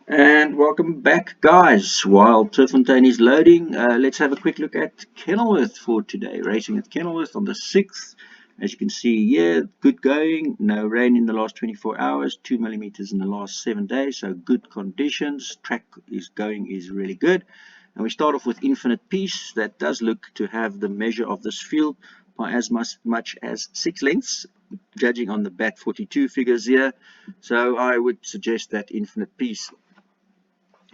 And welcome back, guys. While Turfontaine is loading, let's have a quick look at Kenilworth for today. Racing at Kenilworth on the 6th. As you can see here, good going. No rain in the last 24 hours, 2 millimeters in the last 7 days, so good conditions. Track is really good. And we start off with Infinite Peace. That does look to have the measure of this field by as much as 6 lengths, judging on the BAT 42 figures here. So I would suggest that Infinite Peace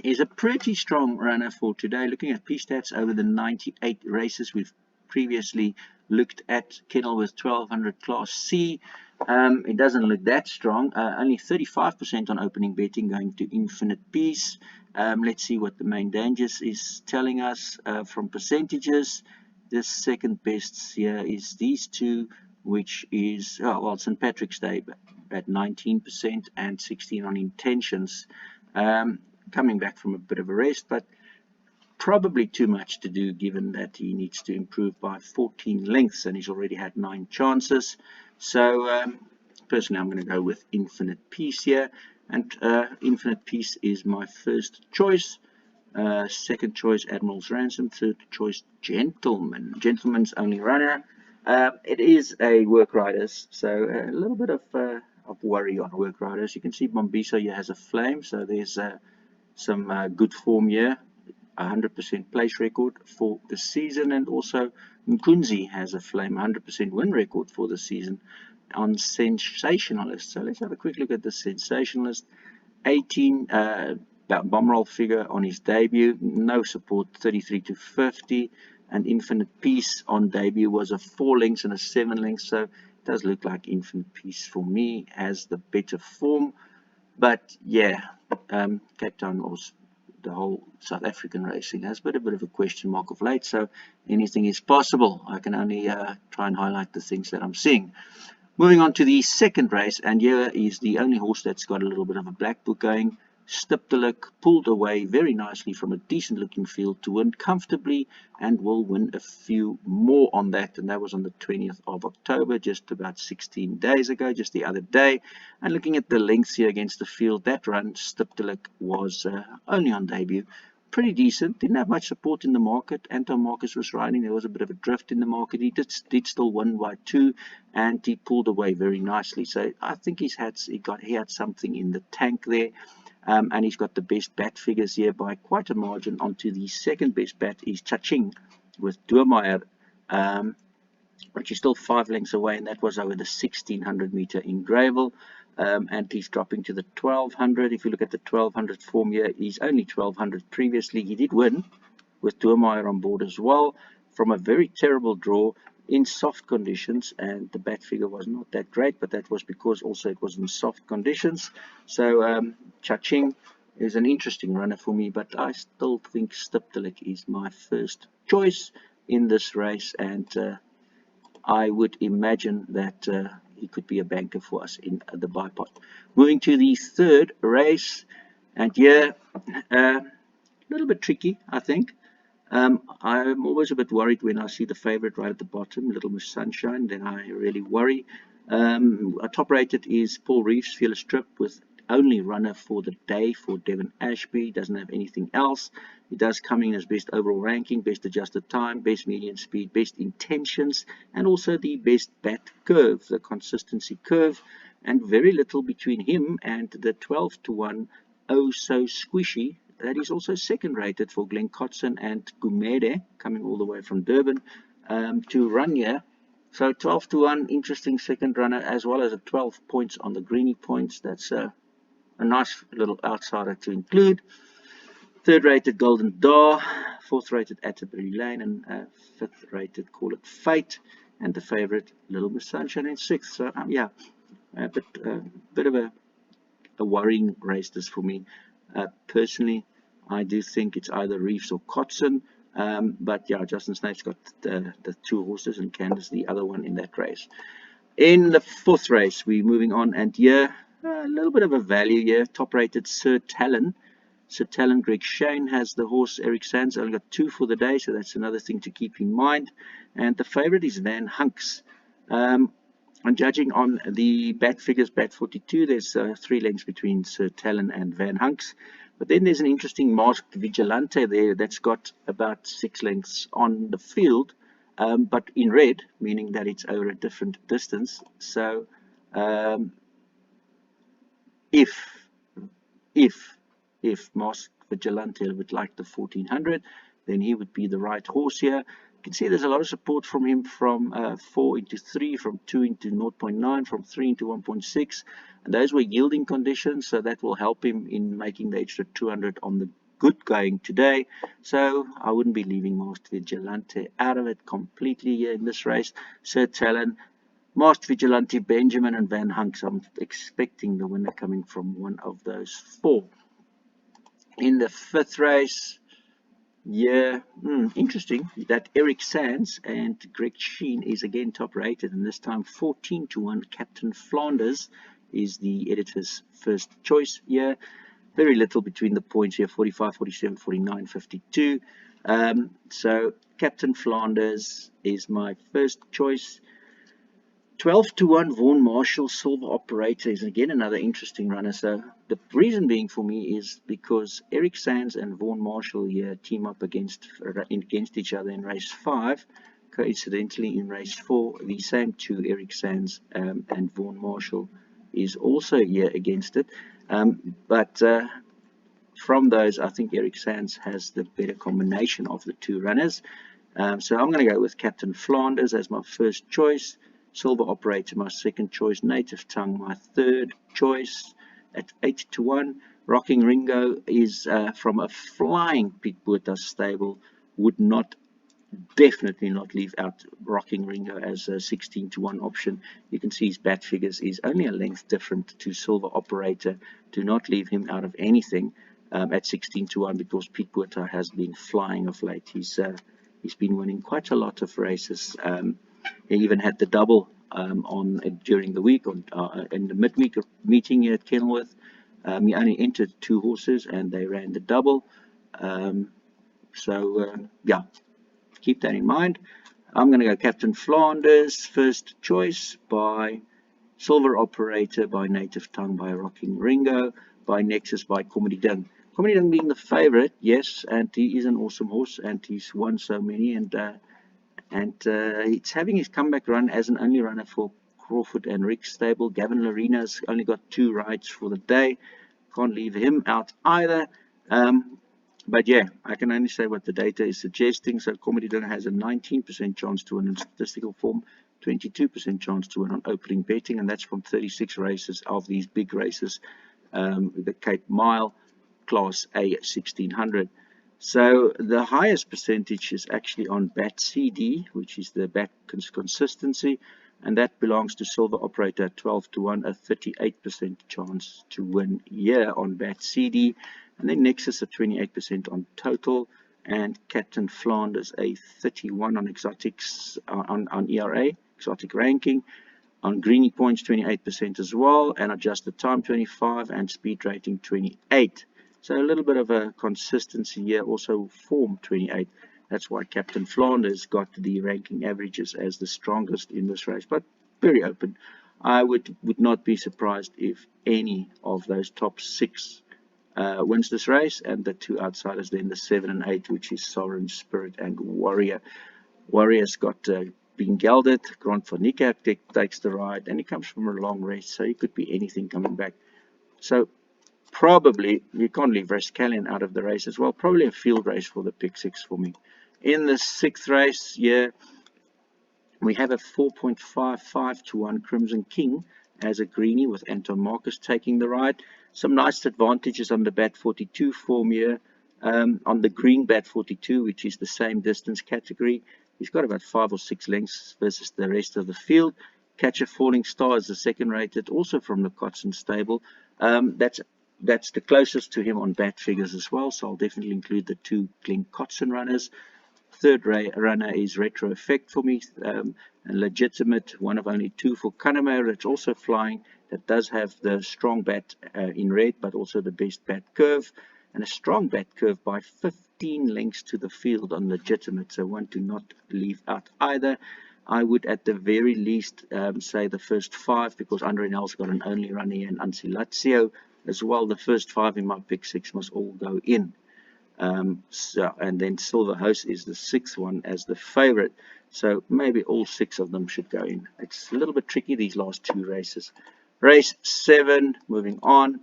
is a pretty strong runner for today. Looking at P-stats over the 98 races we've previously looked at, Kenilworth 1200 Class C. It doesn't look that strong. Only 35% on opening betting going to Infinite Peace. Let's see what the main dangers is telling us from percentages. The second best here is these two, which is, St. Patrick's Day at 19% and 16 on intentions. Coming back from a bit of a rest, but probably too much to do given that he needs to improve by 14 lengths and he's already had 9 chances. So personally, I'm going to go with Infinite Peace here, and Infinite Peace is my first choice. Second choice, Admiral's Ransom. Third choice, Gentleman. Gentleman's only runner. It is a work riders, so a little bit of worry on work riders. You can see Bombiso here has a flame, so there's some good form here, 100% place record for the season, and also Nkunzi has a flame 100% win record for the season on Sensationalist. So let's have a quick look at the Sensationalist. 18 bomb roll figure on his debut, no support, 33 to 50, and Infinite Peace on debut was a 4 lengths and a 7 lengths, so it does look like Infinite Peace for me has the better form. But yeah, Cape Town was the whole South African racing has been a bit of a question mark of late, so anything is possible. I can only try and highlight the things that I'm seeing. Moving on to the second race, and here is the only horse that's got a little bit of a black book going. Stiptelik pulled away very nicely from a decent looking field to win comfortably, and will win a few more on that, and that was on the 20th of October, just about 16 days ago, just the other day. And looking at the lengths here against the field, that run Stiptelik was only on debut, pretty decent, didn't have much support in the market. Anton Marcus was riding, there was a bit of a drift in the market. He did still win by 2, and he pulled away very nicely, so I think he had something in the tank there. And he's got the best bat figures here by quite a margin. Onto the second best bat is Chaching with Doormeyer, which is still 5 lengths away, and that was over the 1600 meter in gravel. And he's dropping to the 1200. If you look at the 1200 form here, he's only 1200 previously. He did win with Doormeyer on board as well from a very terrible draw in soft conditions, and the bat figure was not that great, but that was because also it was in soft conditions. So Chaching is an interesting runner for me, but I still think Stiptelik is my first choice in this race, and I would imagine that he could be a banker for us in the bipod. Moving to the third race, and here a little bit tricky, I think. I'm always a bit worried when I see the favorite right at the bottom, Little Miss Sunshine, then I really worry. Top rated is Paul Reeves, Fearless Trip, with only runner for the day for Devon Ashby, doesn't have anything else. He does come in as best overall ranking, best adjusted time, best median speed, best intentions, and also the best bat curve, the consistency curve, and very little between him and the 12 to 1 Oh So Squishy. That is also second rated for Glenn Kotson and Gumede, coming all the way from Durban to run here. So 12 to 1, interesting second runner, as well as a 12 points on the greenie points. That's a nice little outsider to include. Third rated Golden Dar, fourth rated Waterbury Lane, and fifth rated Call It Fate, and the favorite Little Miss Sunshine in sixth. So yeah, a bit of a worrying race this for me. Personally, I do think it's either Reeves or Kotson, but yeah, Justin Snape's got the 2 horses, and Candace the other one in that race. In the fourth race, we're moving on, and here a little bit of a value here. Top rated Sir Talon. Sir Talon, Greg Shane has the horse. Eric Sands only got 2 for the day, so that's another thing to keep in mind. And the favorite is Van Hunks. And judging on the bat figures, bat 42, there's 3 lengths between Sir Talon and Van Hunks. But then there's an interesting Masked Vigilante there that's got about 6 lengths on the field, but in red, meaning that it's over a different distance. So um, if if if Masked Vigilante would like the 1400, then he would be the right horse here. You can see there's a lot of support from him from 4 into 3, from 2 into 0.9, from 3 into 1.6, and those were yielding conditions, so that will help him in making the extra 200 on the good going today. So I wouldn't be leaving Masked Vigilante out of it completely here in this race. Sir Talon, Masked Vigilante, Benjamin, and Van Hunks. I'm expecting the winner coming from one of those 4. In the 5th race, yeah, interesting that Eric Sands and Greg Sheen is again top rated, and this time 14 to 1. Captain Flanders is the editor's first choice here. Very little between the points here, 45, 47, 49, 52. So Captain Flanders is my first choice. 12 to 1 Vaughan Marshall Silver Operator is again another interesting runner. So the reason being for me is because Eric Sands and Vaughan Marshall here team up against each other in race 5. Coincidentally, in race 4, the same two, Eric Sands and Vaughan Marshall, is also here against it. But from those, I think Eric Sands has the better combination of the two runners. So I'm going to go with Captain Flanders as my first choice. Silver Operator, my second choice. Native Tongue, my third choice at 8 to 1. Rocking Ringo is from a flying Pete Botha stable. Would definitely not leave out Rocking Ringo as a 16 to 1 option. You can see his bat figures is only a length different to Silver Operator. Do not leave him out of anything at 16 to 1 because Pete Botha has been flying of late. He's been winning quite a lot of races. He even had the double during the week in the midweek meeting here at Kenilworth. He only entered 2 horses and they ran the double. Yeah, keep that in mind. I'm going to go Captain Flanders, first choice, by Silver Operator, by Native Tongue, by Rocking Ringo, by Nexus, by Comedy Dung. Comedy Dung being the favorite, yes, and he is an awesome horse and he's won so many, and it's having his comeback run as an only runner for Crawford and Rick's stable. Gavin Larina's only got 2 rides for the day. Can't leave him out either. But yeah, I can only say what the data is suggesting. So Comedy Dinner has a 19% chance to win in statistical form, 22% chance to win on opening betting, and that's from 36 races of these big races, the Cape Mile Class A 1600. So the highest percentage is actually on BAT CD, which is the BAT consistency, and that belongs to Silver Operator at 12 to 1, a 38% chance to win here on BAT CD, and then Nexus at 28% on total, and Captain Flanders a 31 on exotics on ERA, exotic ranking. On Greenie Points 28% as well, and adjusted time 25 and speed rating 28. So a little bit of a consistency here, also form 28. That's why Captain Flanders got the ranking averages as the strongest in this race, but very open. I would not be surprised if any of those top 6 wins this race, and the 2 outsiders then the 7 and 8, which is Sovereign Spirit and Warrior. Warrior's got being gelded. Grant van Niekerk takes the ride, and he comes from a long race, so he could be anything coming back. So probably you can't leave Rascallion out of the race as well. Probably a field race for the pick 6 for me. In the 6th race here, we have a 4.55 to 1 Crimson King as a greenie with Anton Marcus taking the ride. Some nice advantages on the BAT 42 form here. On the green BAT 42, which is the same distance category, he's got about 5 or 6 lengths versus the rest of the field. Catch a Falling Star is the second rated, also from the Cotson stable. That's the closest to him on BAT figures as well, so I'll definitely include the 2 Glen Cotson runners. Third runner is Retro Effect for me, a legitimate, one of only 2 for Canamere. It's also flying, that does have the strong bat in red, but also the best bat curve, and a strong bat curve by 15 lengths to the field on legitimate, so one to not leave out either. I would at the very least say the first 5, because Andre Nell's got an only runner here, and Ansilazio as well. The first 5 in my pick 6 must all go in. And then Silver Host is the 6th one as the favorite. So maybe all 6 of them should go in. It's a little bit tricky, these last 2 races. Race 7, moving on.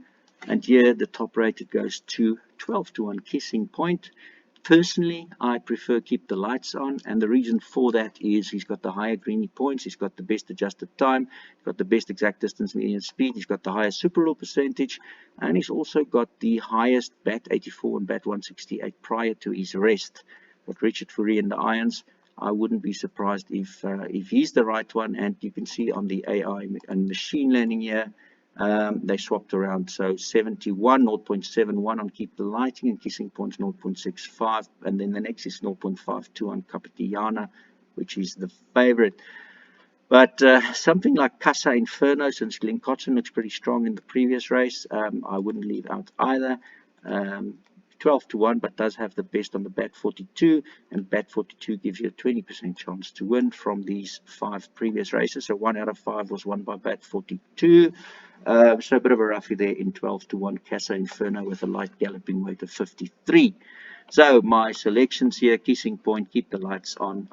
And here the top rated goes to 12-1 Kissing Point. Personally, I prefer keep the lights on, and the reason for that is he's got the higher greeny points, he's got the best adjusted time, he's got the best exact distance, median speed, he's got the highest super rule percentage, and he's also got the highest bat 84 and bat 168 prior to his rest. Got Richard Fourie in the irons. I wouldn't be surprised if he's the right one, and you can see on the AI and machine learning here, they swapped around. So 71, 0.71 on Keep the Lighting, and Kissing Points 0.65, and then the next is 0.52 on Capitiana, which is the favorite. But something like Casa Inferno, since Glenn Cotson looks pretty strong in the previous race, I wouldn't leave out either. 12-1, but does have the best on the bat 42, and bat 42 gives you a 20% chance to win from these 5 previous races. So 1 out of 5 was won by bat 42. So a bit of a roughie there in 12-1 Casa Inferno with a light galloping weight of 53. So my selections here: Kissing Point, Keep the Lights On.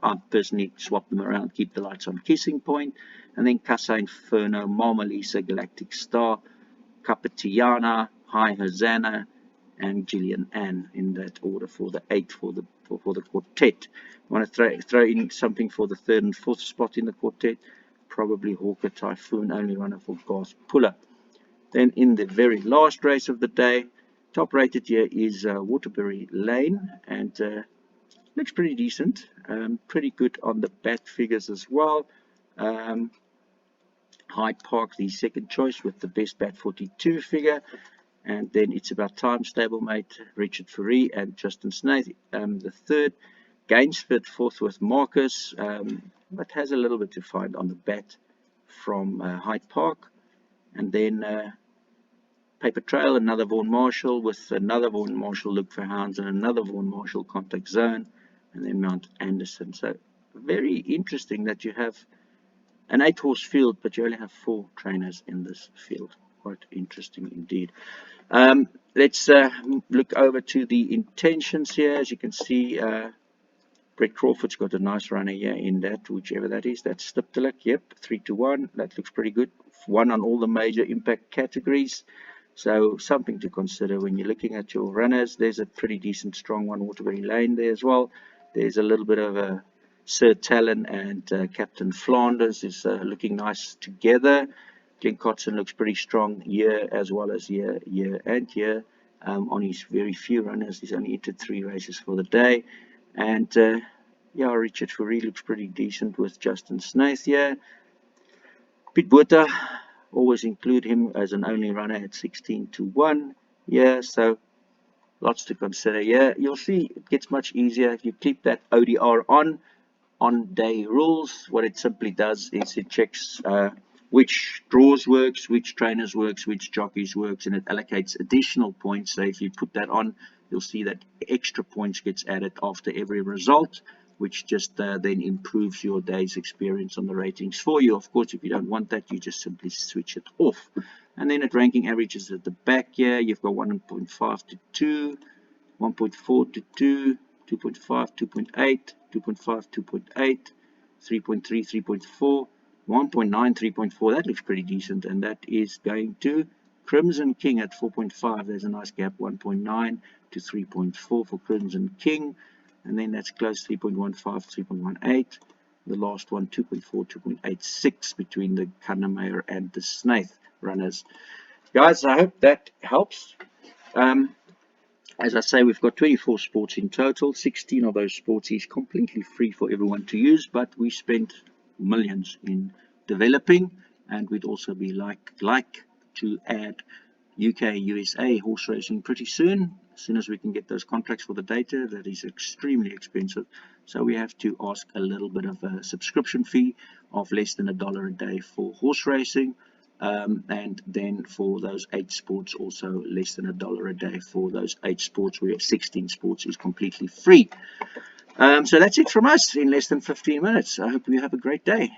I personally swap them around. Keep the Lights On, Kissing Point, and then Casa Inferno, Mama Lisa, Galactic Star, Capitiana, High Hosanna, and Gillian Ann, in that order for the 8 for the quartet. I want to throw in something for the 3rd and 4th spot in the quartet. Probably Hawker Typhoon, only runner for Garth Puller. Then in the very last race of the day, top rated here is Waterbury Lane, and looks pretty decent, pretty good on the bat figures as well. Hyde Park, the 2nd choice with the best bat 42 figure, and then It's About Time, stablemate Richard Fourie and Justin Snaith, the 3rd. Gainsford 4th with Marcus, but has a little bit to find on the bat from Hyde Park. And then Paper Trail, another Vaughan Marshall with another Vaughan Marshall Look for Hounds and another Vaughan Marshall Contact Zone, and then Mount Anderson. So very interesting that you have an 8-horse field, but you only have 4 trainers in this field. Quite interesting indeed. Let's look over to the intentions here. As you can see, Brett Crawford's got a nice runner here in that, whichever that is. That's Stiptalik. Yep, 3-1. That looks pretty good. 1 on all the major impact categories. So something to consider when you're looking at your runners. There's a pretty decent strong one, Waterbury Lane, there as well. There's a little bit of a Sir Talon and Captain Flanders is looking nice together. Glenn Cotson looks pretty strong here as well as here and here. On his very few runners, he's only entered 3 races for the day. And yeah, Richard Fourie looks pretty decent with Justin Snaith here. Piet Botha, always include him as an only runner at 16-1. Yeah, so lots to consider. Yeah, you'll see it gets much easier if you keep that ODR on day rules. What it simply does is it checks which draws works, which trainers works, which jockeys works, and it allocates additional points. So if you put that on, you'll see that extra points gets added after every result, which just then improves your day's experience on the ratings for you. Of course, if you don't want that, you just simply switch it off. And then at ranking averages at the back here, you've got 1.5 to 2, 1.4 to 2, 2.5, 2.8, 2.5, 2.8, 3.3, 3.4, 1.9, 3.4. That looks pretty decent, and that is going to Crimson King at 4.5. There's a nice gap, 1.9 to 3.4 for Crimson King, and then that's close, 3.15, 3.18. The last one, 2.4, 2.86 between the Kannemeyer and the Snaith runners. Guys, I hope that helps. As I say, we've got 24 sports in total. 16 of those sports is completely free for everyone to use, but we spent millions in developing, and we'd also be like to add UK, USA horse racing pretty soon. As soon as we can get those contracts for the data, that is extremely expensive. So we have to ask a little bit of a subscription fee of less than $1 a day for horse racing. And then for those 8 sports, also less than $1 a day for those 8 sports. We have 16 sports is completely free. So that's it from us in less than 15 minutes. I hope you have a great day.